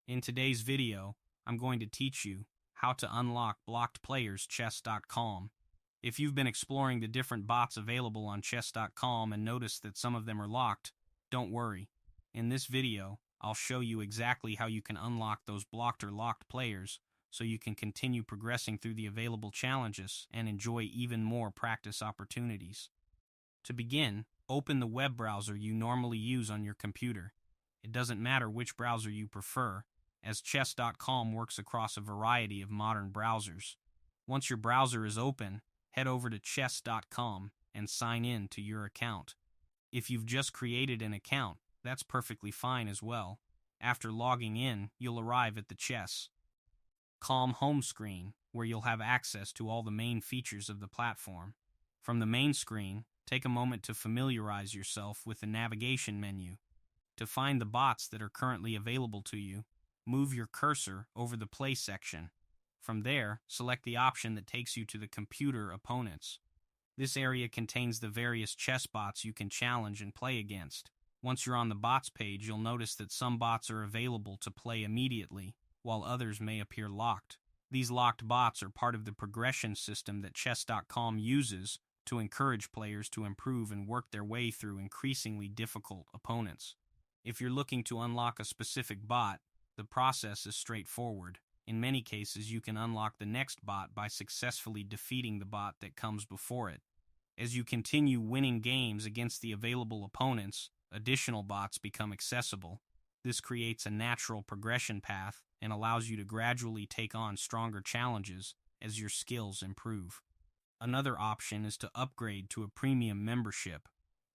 In today's video, I'm going to teach you how to unlock blocked players chess.com. If you've been exploring the different bots available on chess.com and noticed that some of them are locked, don't worry. In this video, I'll show you exactly how you can unlock those blocked or locked players so you can continue progressing through the available challenges and enjoy even more practice opportunities. To begin, open the web browser you normally use on your computer. It doesn't matter which browser you prefer, as chess.com works across a variety of modern browsers. Once your browser is open, head over to chess.com and sign in to your account. If you've just created an account, that's perfectly fine as well. After logging in, you'll arrive at the chess.com home screen, where you'll have access to all the main features of the platform. From the main screen, take a moment to familiarize yourself with the navigation menu. To find the bots that are currently available to you, move your cursor over the play section. From there, select the option that takes you to the computer opponents. This area contains the various chess bots you can challenge and play against. Once you're on the bots page, you'll notice that some bots are available to play immediately, while others may appear locked. These locked bots are part of the progression system that chess.com uses to encourage players to improve and work their way through increasingly difficult opponents. If you're looking to unlock a specific bot, the process is straightforward. In many cases, you can unlock the next bot by successfully defeating the bot that comes before it. As you continue winning games against the available opponents, additional bots become accessible. This creates a natural progression path and allows you to gradually take on stronger challenges as your skills improve. Another option is to upgrade to a premium membership.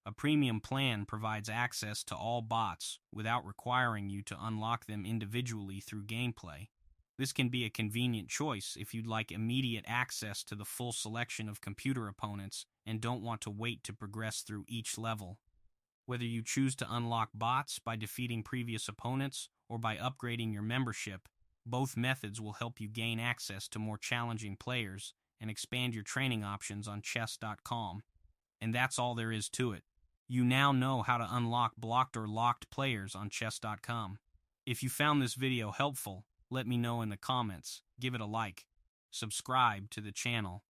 A premium plan provides access to all bots without requiring you to unlock them individually through gameplay. This can be a convenient choice if you'd like immediate access to the full selection of computer opponents and don't want to wait to progress through each level. Whether you choose to unlock bots by defeating previous opponents or by upgrading your membership, both methods will help you gain access to more challenging players and expand your training options on chess.com. And that's all there is to it. You now know how to unlock blocked or locked players on chess.com. If you found this video helpful, let me know in the comments, give it a like, subscribe to the channel,